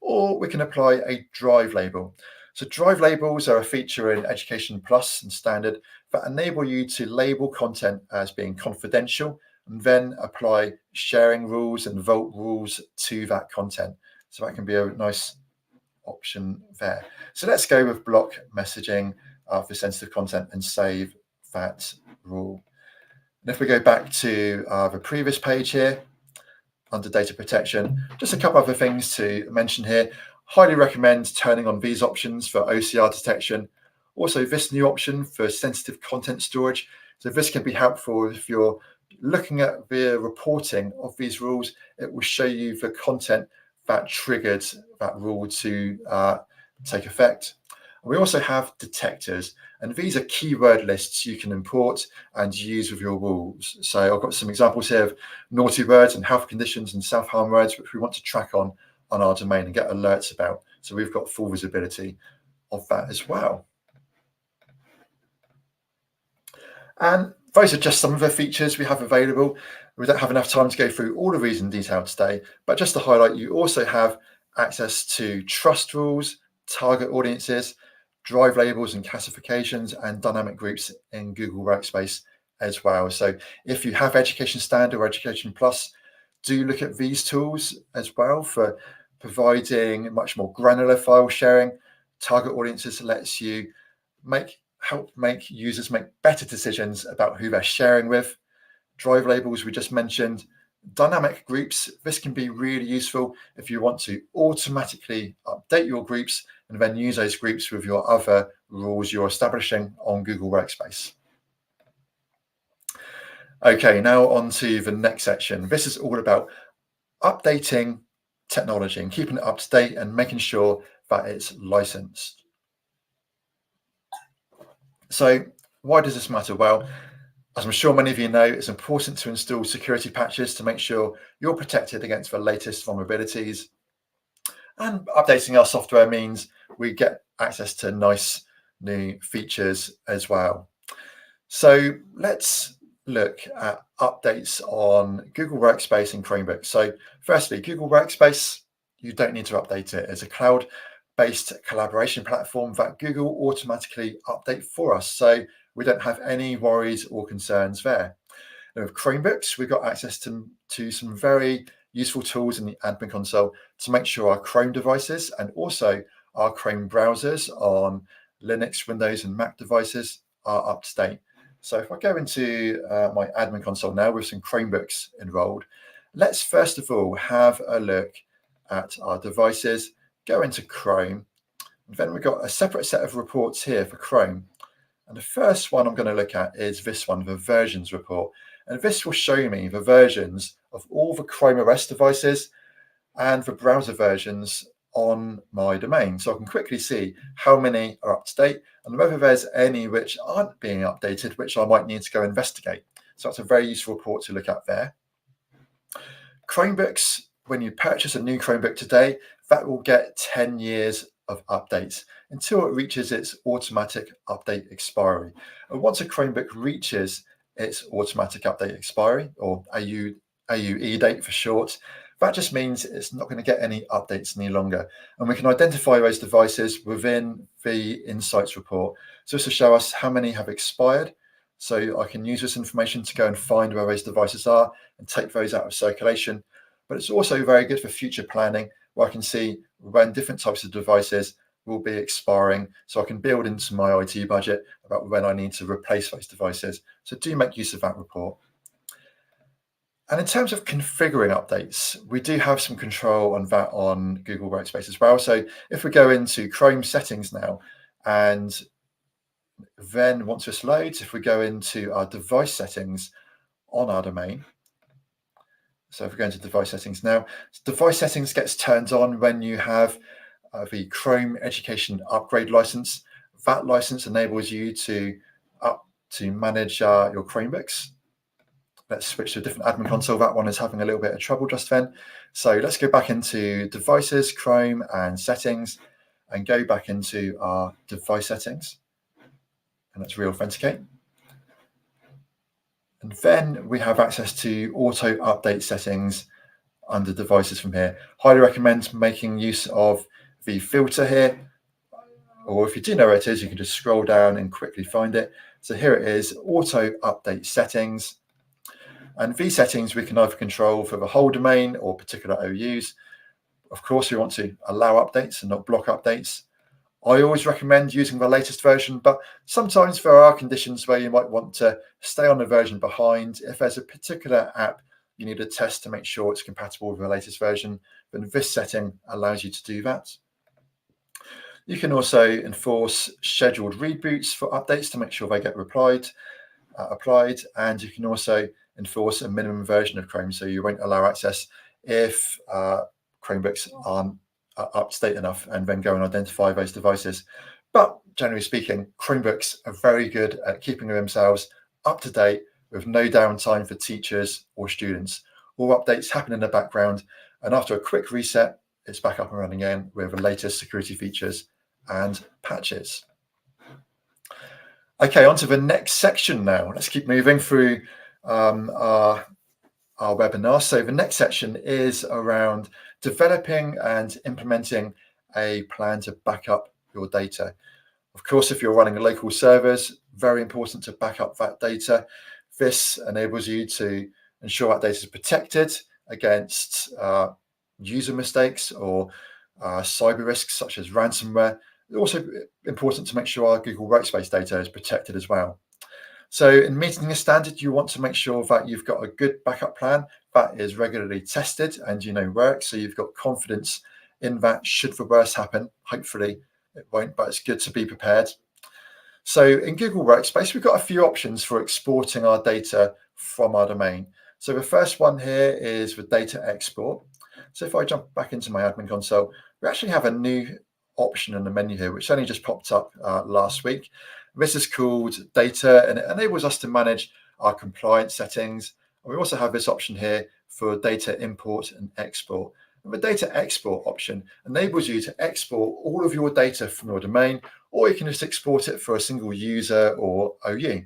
[SPEAKER 2] or we can apply a drive label. So drive labels are a feature in Education Plus and Standard that enable you to label content as being confidential and then apply sharing rules and vote rules to that content. So that can be a nice option there. So let's go with block messaging for sensitive content and save that rule. And if we go back to the previous page here, under data protection, just a couple other things to mention here. Highly recommend turning on these options for OCR detection. Also, this new option for sensitive content storage. So this can be helpful if you're looking at the reporting of these rules. It will show you the content that triggered that rule to take effect. We also have detectors, and these are keyword lists you can import and use with your rules. So I've got some examples here of naughty words and health conditions and self-harm words, which we want to track on our domain and get alerts about. So we've got full visibility of that as well. And those are just some of the features we have available. We don't have enough time to go through all of these in detail today, but just to highlight, you also have access to trust rules, target audiences, drive labels and classifications, and dynamic groups in Google Workspace as well. So if you have Education Standard or Education Plus, do look at these tools as well for providing much more granular file sharing. Target audiences lets you help make users make better decisions about who they're sharing with. Drive labels we just mentioned. Dynamic groups, this can be really useful if you want to automatically update your groups and then use those groups with your other rules you're establishing on Google Workspace. Okay, now on to the next section. This is all about updating technology and keeping it up to date and making sure that it's licensed. So why does this matter? Well, as I'm sure many of you know, it's important to install security patches to make sure you're protected against the latest vulnerabilities. And updating our software means we get access to nice new features as well. So let's look at updates on Google Workspace and Chromebooks. So firstly, Google Workspace, you don't need to update it. It's a cloud-based collaboration platform that Google automatically update for us. So we don't have any worries or concerns there. Now with Chromebooks, we've got access to some very useful tools in the admin console to make sure our Chrome devices and also our Chrome browsers on Linux, Windows, and Mac devices are up to date. So if I go into my admin console now with some Chromebooks enrolled, let's first of all have a look at our devices, go into Chrome, and then we've got a separate set of reports here for Chrome. And the first one I'm going to look at is this one, the versions report. And this will show me the versions of all the Chrome OS devices and the browser versions on my domain. So I can quickly see how many are up to date and whether there's any which aren't being updated, which I might need to go investigate. So that's a very useful report to look at there. Chromebooks, when you purchase a new Chromebook today, that will get 10 years of updates until it reaches its automatic update expiry. And once a Chromebook reaches its automatic update expiry, or AUE date for short, that just means it's not going to get any updates any longer. And we can identify those devices within the Insights report. So this will show us how many have expired. So I can use this information to go and find where those devices are and take those out of circulation. But it's also very good for future planning, where I can see when different types of devices will be expiring. So I can build into my IT budget about when I need to replace those devices. So do make use of that report. And in terms of configuring updates, we do have some control on that on Google Workspace as well. So if we go into Chrome settings now, and then once this loads, if we go into our device settings on our domain, so if we go into device settings now, device settings gets turned on when you have the Chrome Education Upgrade license. That license enables you to manage your Chromebooks. Let's switch to a different admin console. That one is having a little bit of trouble just then. So let's go back into devices, Chrome, and settings, and go back into our device settings. And let's re-authenticate. And then we have access to auto update settings under devices from here. Highly recommend making use of the filter here, or if you do know where it is, you can just scroll down and quickly find it. So here it is, auto update settings. And these settings we can either control for the whole domain or particular OUs. Of course, we want to allow updates and not block updates. I always recommend using the latest version, but sometimes there are conditions where you might want to stay on the version behind. If there's a particular app you need to test to make sure it's compatible with the latest version, then this setting allows you to do that. You can also enforce scheduled reboots for updates to make sure they get applied, and you can also enforce a minimum version of Chrome, so you won't allow access if Chromebooks aren't up to date enough, and then go and identify those devices. But generally speaking, Chromebooks are very good at keeping themselves up to date with no downtime for teachers or students. All updates happen in the background, and after a quick reset, it's back up and running again with the latest security features and patches. Okay, on to the next section now. Let's keep moving through our webinar. So the next section is around developing and implementing a plan to back up your data. Of course, if you're running local servers, very important to back up that data. This enables you to ensure that data is protected against user mistakes or cyber risks such as ransomware. It's also important to make sure our Google Workspace data is protected as well. So in meeting the standard, you want to make sure that you've got a good backup plan that is regularly tested and works, so you've got confidence in that should the worst happen. Hopefully it won't, but it's good to be prepared. So in Google Workspace, we've got a few options for exporting our data from our domain. So the first one here is the data export. So if I jump back into my admin console, we actually have a new option in the menu here, which only just popped up last week. This is called data, and it enables us to manage our compliance settings. And we also have this option here for data import and export. And the data export option enables you to export all of your data from your domain, or you can just export it for a single user or OU.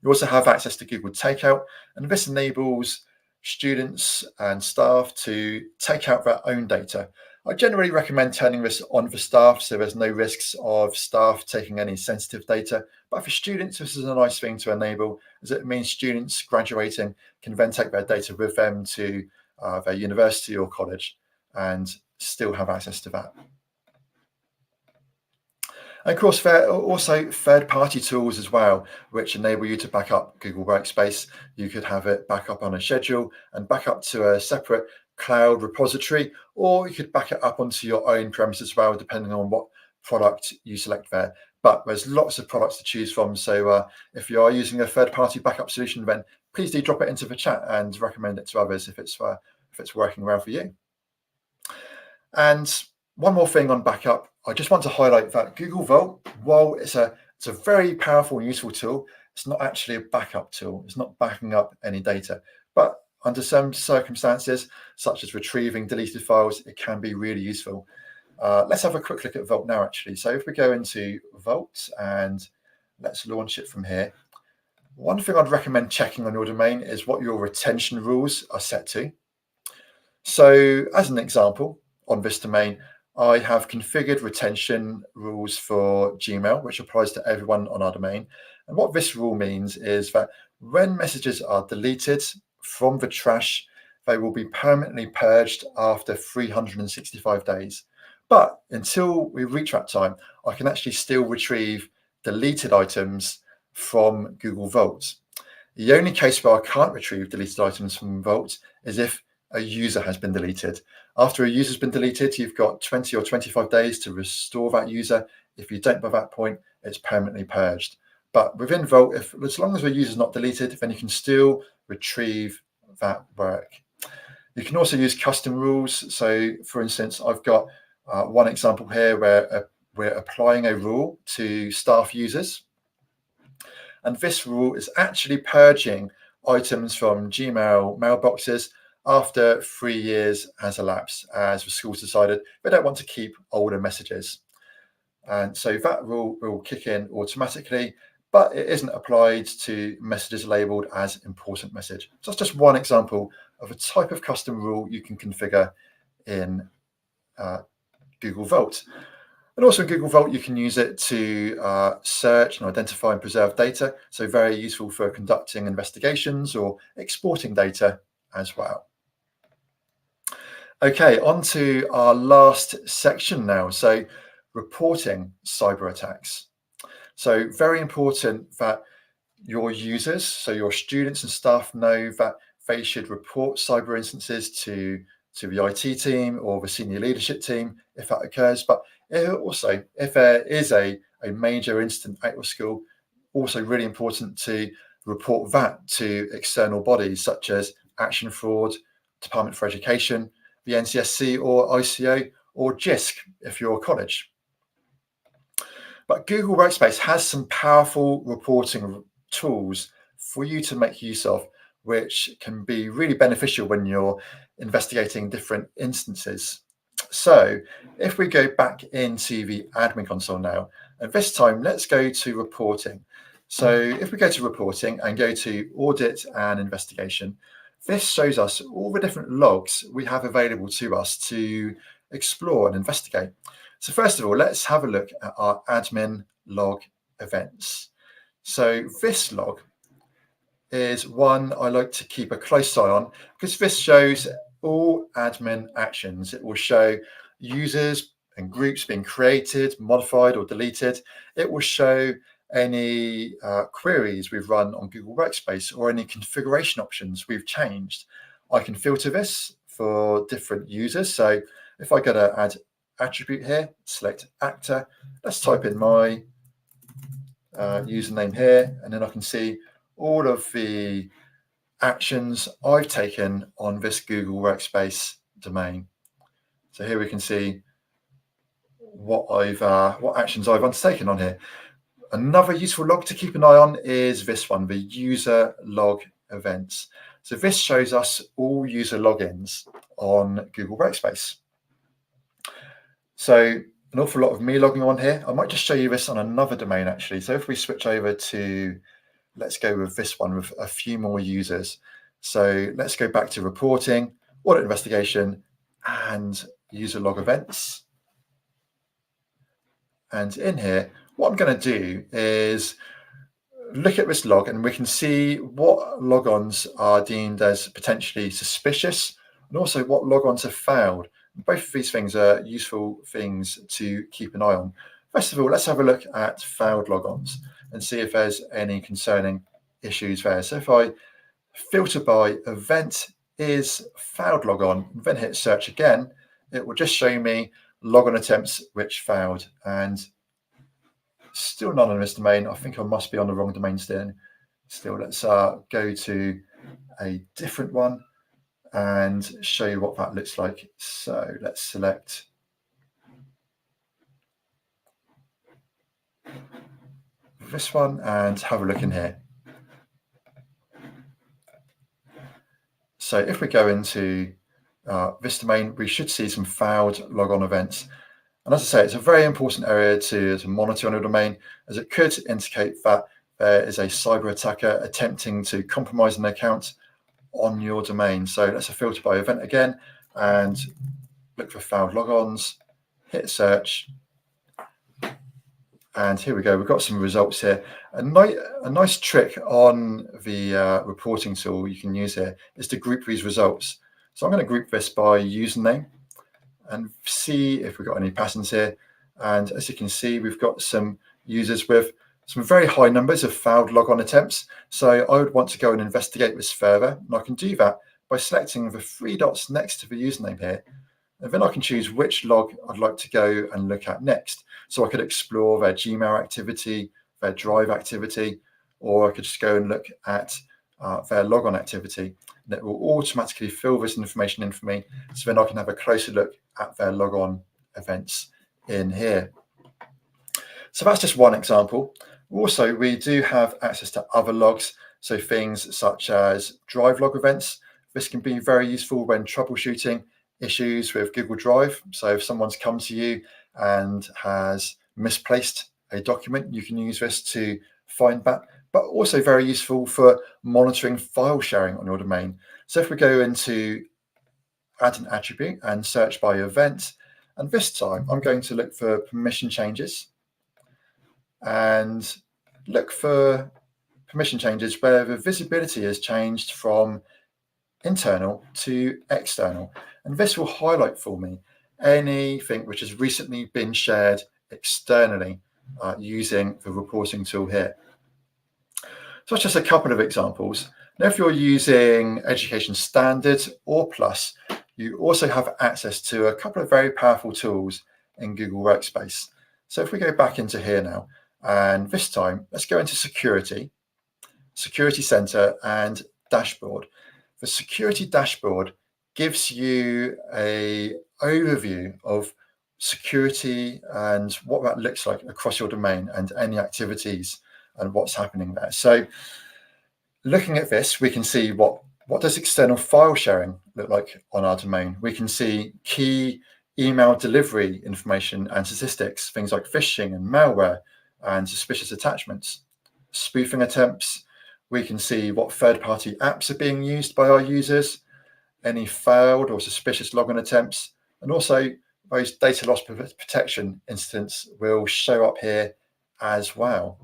[SPEAKER 2] You also have access to Google Takeout, and this enables students and staff to take out their own data. I generally recommend turning this on for staff, so there's no risks of staff taking any sensitive data. But for students, this is a nice thing to enable, as it means students graduating can then take their data with them to their university or college and still have access to that. And of course, there are also third-party tools as well, which enable you to back up Google Workspace. You could have it back up on a schedule and back up to a separate cloud repository, or you could back it up onto your own premise as well, depending on what product you select there. But there's lots of products to choose from. So if you are using a third-party backup solution, then please do drop it into the chat and recommend it to others if it's working well for you. And one more thing on backup, I just want to highlight that Google Vault, while it's a very powerful and useful tool, it's not actually a backup tool. It's not backing up any data. But under some circumstances, such as retrieving deleted files, it can be really useful. Let's have a quick look at Vault now, actually. So if we go into Vault and let's launch it from here. One thing I'd recommend checking on your domain is what your retention rules are set to. So as an example, on this domain, I have configured retention rules for Gmail, which applies to everyone on our domain. And what this rule means is that when messages are deleted from the trash, they will be permanently purged after 365 days. But until we reach that time, I can actually still retrieve deleted items from Google Vault. The only case where I can't retrieve deleted items from Vault is if a user has been deleted. After a user's been deleted, you've got 20 or 25 days to restore that user. If you don't by that point, it's permanently purged. But within Vault, as long as the user's not deleted, then you can still retrieve that work. You can also use custom rules. So for instance, I've got one example here where we're applying a rule to staff users. And this rule is actually purging items from Gmail mailboxes after 3 years has elapsed, as the schools decided they don't want to keep older messages. And so that rule will kick in automatically, but it isn't applied to messages labeled as important message. So that's just one example of a type of custom rule you can configure in Google Vault. And also in Google Vault, you can use it to search and identify and preserve data. So very useful for conducting investigations or exporting data as well. Okay, on to our last section now. So reporting cyber attacks. So very important that your users, so your students and staff, know that they should report cyber instances to the IT team or the senior leadership team if that occurs. But also, if there is a major incident at your school, also really important to report that to external bodies such as Action Fraud, Department for Education, the NCSC or ICO, or JISC if you're a college. But Google Workspace has some powerful reporting tools for you to make use of, which can be really beneficial when you're investigating different instances. So if we go back into the admin console now, and this time let's go to reporting. So if we go to reporting and go to audit and investigation, this shows us all the different logs we have available to us to explore and investigate. So first of all, let's have a look at our admin log events. So this log is one I like to keep a close eye on because this shows all admin actions. It will show users and groups being created, modified, or deleted. It will show any queries we've run on Google Workspace or any configuration options we've changed. I can filter this for different users. So if I go to add attribute here, select actor, let's type in my username here, and then I can see all of the actions I've taken on this Google Workspace domain. So here we can see what actions I've undertaken on here. Another useful log to keep an eye on is this one, the user log events. So this shows us all user logins on Google Workspace. So an awful lot of me logging on here. I might just show you this on another domain actually. So if we switch over to, let's go with this one with a few more users. So let's go back to reporting, audit investigation, and user log events. And in here, what I'm going to do is look at this log and we can see what logons are deemed as potentially suspicious and also what logons have failed. Both of these things are useful things to keep an eye on. First of all, let's have a look at failed logons and see if there's any concerning issues there. So if I filter by event is failed logon, and then hit search again, it will just show me logon attempts which failed, and still none on this domain. I think I must be on the wrong domain still. Let's go to a different one and show you what that looks like. So let's select this one and have a look in here. So if we go into this domain, we should see some failed logon events. And as I say, it's a very important area to monitor on your domain, as it could indicate that there is a cyber attacker attempting to compromise an account on your domain. So let's filter by event again and look for failed logons, hit search. And here we go. We've got some results here. A nice trick on the reporting tool you can use here is to group these results. So I'm going to group this by username and see if we've got any patterns here. And as you can see, we've got some users with some very high numbers of failed logon attempts. So I would want to go and investigate this further. And I can do that by selecting the 3 dots next to the username here. And then I can choose which log I'd like to go and look at next. So I could explore their Gmail activity, their Drive activity, or I could just go and look at their logon activity. And it will automatically fill this information in for me, so then I can have a closer look at their logon events in here. So that's just one example. Also, we do have access to other logs, so things such as Drive log events. This can be very useful when troubleshooting issues with Google Drive. So if someone's come to you and has misplaced a document, you can use this to find that, but also very useful for monitoring file sharing on your domain. So if we go into add an attribute and search by event, and this time I'm going to look for permission changes and look for permission changes where the visibility has changed from internal to external. And this will highlight for me anything which has recently been shared externally using the reporting tool here. So that's just a couple of examples. Now, if you're using Education Standard or Plus, you also have access to a couple of very powerful tools in Google Workspace. So if we go back into here now, and this time, let's go into Security, Security Center, and Dashboard. The Security Dashboard gives you an overview of security and what that looks like across your domain and any activities and what's happening there. So looking at this, we can see what does external file sharing look like on our domain. We can see key email delivery information and statistics, things like phishing and malware and suspicious attachments, spoofing attempts. We can see what third-party apps are being used by our users, any failed or suspicious login attempts, and also those data loss protection incidents will show up here as well.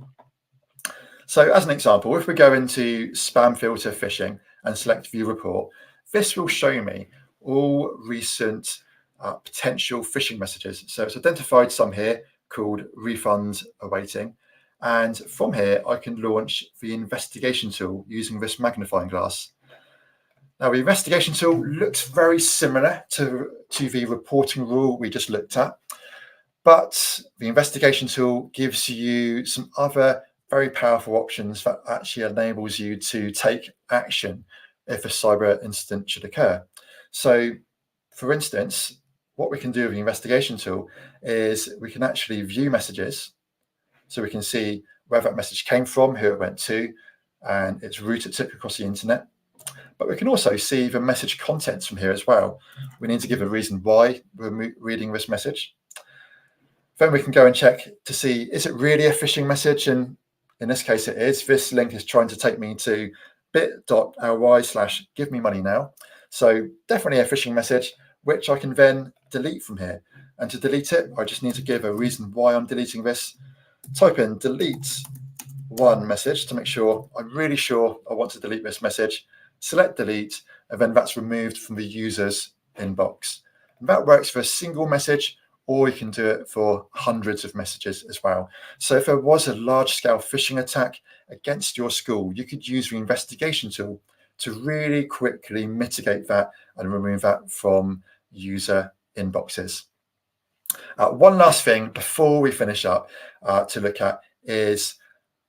[SPEAKER 2] So as an example, if we go into spam filter phishing and select view report, this will show me all recent potential phishing messages. So it's identified some here called refunds awaiting. And from here, I can launch the investigation tool using this magnifying glass. Now, the investigation tool looks very similar to the reporting rule we just looked at, but the investigation tool gives you some other very powerful options that actually enables you to take action if a cyber incident should occur. So, for instance, what we can do with the investigation tool is we can actually view messages. So we can see where that message came from, who it went to, and its route it took across the internet. But we can also see the message contents from here as well. We need to give a reason why we're reading this message. Then we can go and check to see, is it really a phishing message? And in this case, it is. This link is trying to take me to bit.ly/give me money now. So definitely a phishing message, which I can then delete from here. And to delete it, I just need to give a reason why I'm deleting this. Type in delete one message to make sure I'm really sure I want to delete this message. Select delete, and then that's removed from the user's inbox. And that works for a single message or you can do it for hundreds of messages as well. So if there was a large-scale phishing attack against your school, you could use the investigation tool to really quickly mitigate that and remove that from user inboxes. One last thing before we finish up to look at is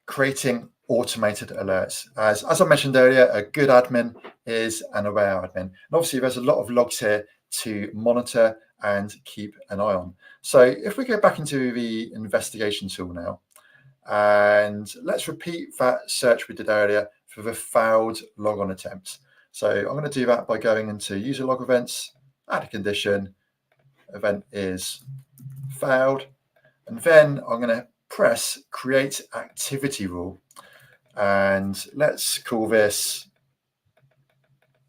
[SPEAKER 2] creating automated alerts. As I mentioned earlier, a good admin is an aware admin. And obviously, there's a lot of logs here to monitor and keep an eye on. So if we go back into the investigation tool now, and let's repeat that search we did earlier for the failed logon attempts. So I'm going to do that by going into user log events, add a condition, event is failed, and then I'm going to press create activity rule, and let's call this,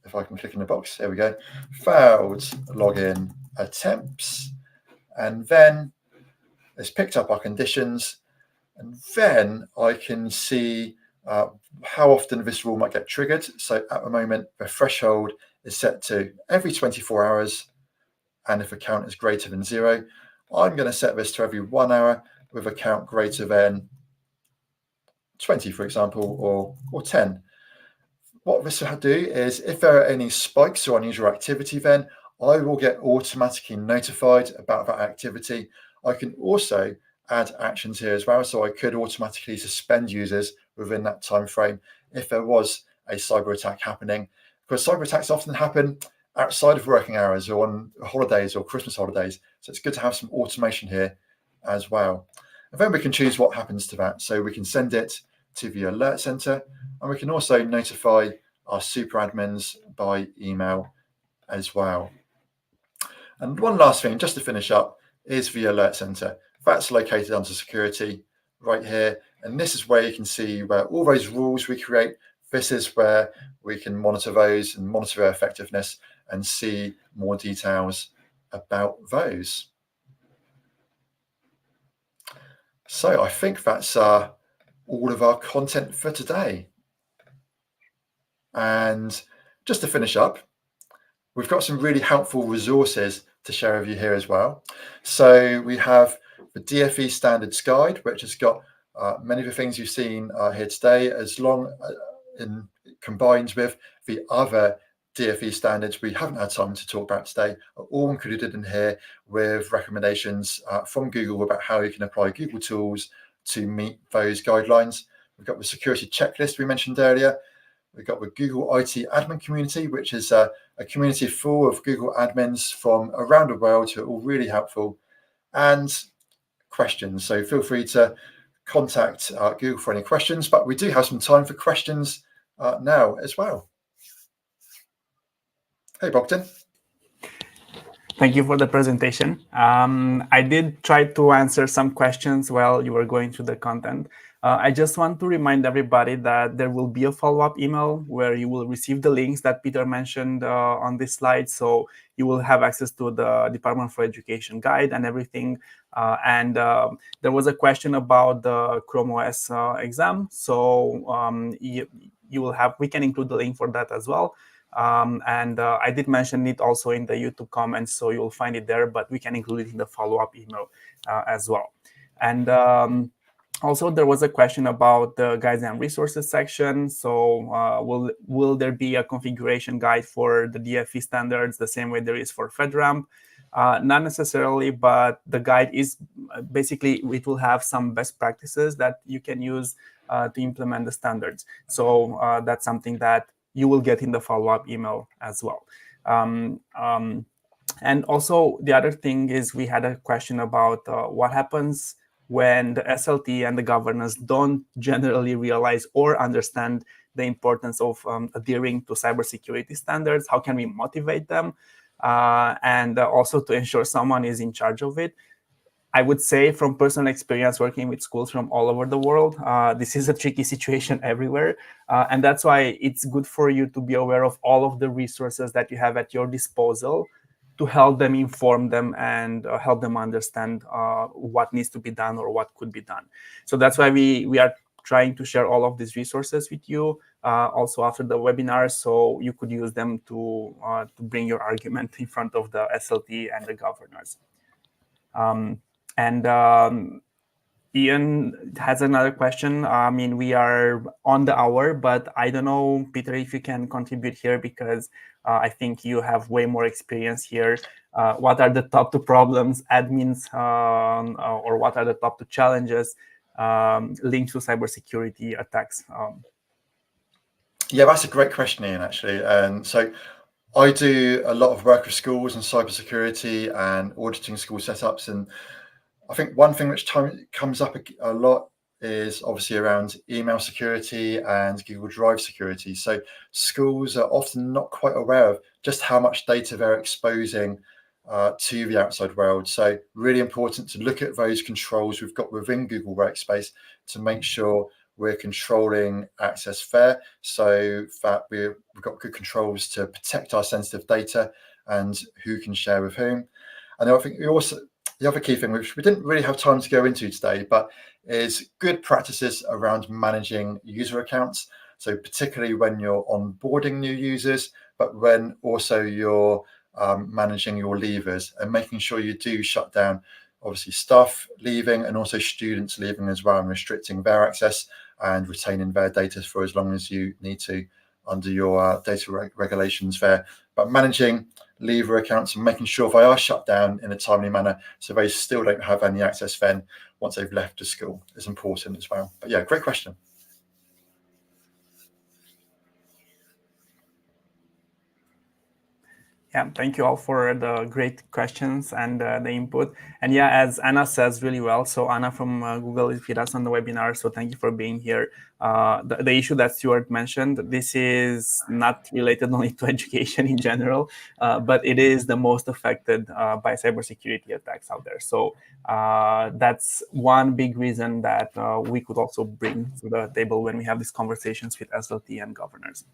[SPEAKER 2] if I can click in the box, there we go, failed login attempts, and then it's picked up our conditions, and then I can see how often this rule might get triggered. So at the moment, the threshold is set to every 24 hours, and if a count is greater than 0, I'm going to set this to every 1 hour with a count greater than 20, for example, or 10. What this will do is if there are any spikes or unusual activity, then I will get automatically notified about that activity. I can also add actions here as well, so I could automatically suspend users within that time frame if there was a cyber attack happening, because cyber attacks often happen outside of working hours or on holidays or Christmas holidays. So it's good to have some automation here as well. And then we can choose what happens to that. So we can send it to the alert center, and we can also notify our super admins by email as well. And one last thing, just to finish up, is the alert center. That's located under security right here. And this is where you can see where all those rules we create, this is where we can monitor those and monitor their effectiveness and see more details about those. So I think that's all of our content for today. And just to finish up, we've got some really helpful resources to share with you here as well. So we have the DfE Standards Guide, which has got many of the things you've seen here today, as long combined with the other DfE standards we haven't had time to talk about today, are all included in here with recommendations from Google about how you can apply Google tools to meet those guidelines. We've got the security checklist we mentioned earlier. We've got the Google IT admin community, which is a community full of Google admins from around the world who are all really helpful, and questions. So feel free to contact Google for any questions, but we do have some time for questions now as well. Hey, Bogdan.
[SPEAKER 1] Thank you for the presentation. I did try to answer some questions while you were going through the content. I just want to remind everybody that there will be a follow-up email where you will receive the links that Peter mentioned on this slide. So you will have access to the Department for Education guide and everything. And there was a question about the Chrome OS exam. So you will have, we can include the link for that as well. And I did mention it also in the YouTube comments, so you'll find it there, but we can include it in the follow-up email as well. And also, there was a question about the guides and resources section. So will there be a configuration guide for the DfE standards the same way there is for FedRAMP? Not necessarily, but the guide is basically, it will have some best practices that you can use to implement the standards. So that's something that you will get in the follow-up email as well. And also, the other thing is we had a question about what happens when the SLT and the governance don't generally realize or understand the importance of adhering to cybersecurity standards. How can we motivate them? And also to ensure someone is in charge of it. I would say from personal experience working with schools from all over the world, this is a tricky situation everywhere. And that's why it's good for you to be aware of all of the resources that you have at your disposal to help them, inform them, and help them understand what needs to be done or what could be done. So that's why we are trying to share all of these resources with you also after the webinar, so you could use them to bring your argument in front of the SLT and the governors. Ian has another question. I mean, we are on the hour, but I don't know, Peter, if you can contribute here, because I think you have way more experience here. What are the top 2 problems admins, or what are the top 2 challenges linked to cybersecurity attacks?
[SPEAKER 2] Yeah, that's a great question, Ian, actually. And so I do a lot of work with schools and cybersecurity and auditing school setups. And I think one thing which comes up a lot is obviously around email security and Google Drive security. So schools are often not quite aware of just how much data they're exposing to the outside world. So really important to look at those controls we've got within Google Workspace to make sure we're controlling access fair, so that we've got good controls to protect our sensitive data and who can share with whom. And I think the other key thing, which we didn't really have time to go into today, but is good practices around managing user accounts. So particularly when you're onboarding new users, but when also you're managing your leavers and making sure you do shut down obviously staff leaving and also students leaving as well, and restricting their access and retaining their data for as long as you need to under your data regulations there. But managing leaver accounts and making sure they are shut down in a timely manner so they still don't have any access then once they've left the school is important as well. But yeah, great question.
[SPEAKER 1] Yeah, thank you all for the great questions and the input. And yeah, as Anna says really well, so Anna from Google is with us on the webinar, so thank you for being here. The issue that Stuart mentioned, this is not related only to education in general, but it is the most affected by cybersecurity attacks out there. So that's one big reason that we could also bring to the table when we have these conversations with SLT and governors.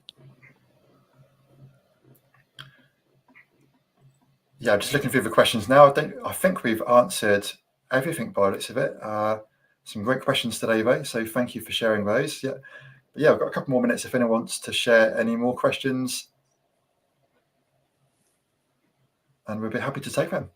[SPEAKER 2] Yeah, just looking through the questions now. I think we've answered everything by the looks of it. Some great questions today, though. So thank you for sharing those. Yeah, but yeah, I've got a couple more minutes if anyone wants to share any more questions, and we'll be happy to take them.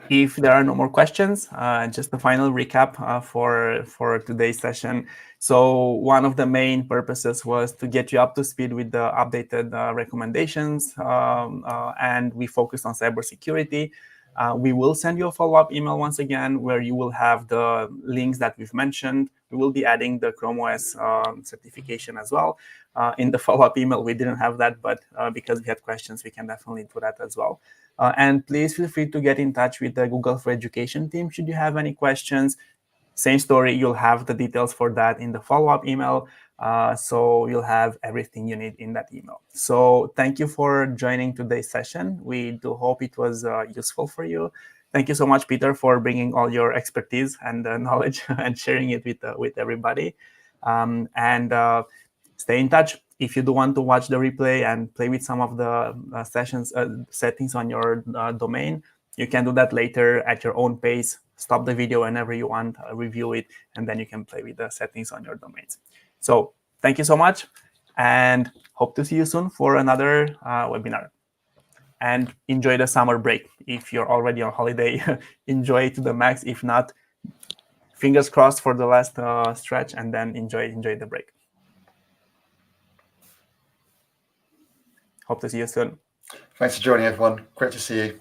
[SPEAKER 1] If there are no more questions, just a final recap for today's session. So one of the main purposes was to get you up to speed with the updated recommendations, and we focused on cybersecurity. We will send you a follow-up email once again where you will have the links that we've mentioned. We will be adding the Chrome OS certification as well. In the follow-up email, we didn't have that, but because we had questions, we can definitely do that as well. And please feel free to get in touch with the Google for Education team should you have any questions. Same story, you'll have the details for that in the follow-up email. So you'll have everything you need in that email. So thank you for joining today's session. We do hope it was useful for you. Thank you so much, Peter, for bringing all your expertise and knowledge and sharing it with everybody. And stay in touch. If you do want to watch the replay and play with some of the settings on your domain, you can do that later at your own pace. Stop the video whenever you want, review it, and then you can play with the settings on your domains. So thank you so much, and hope to see you soon for another webinar. And enjoy the summer break. If you're already on holiday, enjoy it to the max. If not, fingers crossed for the last stretch, and then enjoy the break. Hope to see you soon.
[SPEAKER 2] Thanks for joining, everyone. Great to see you.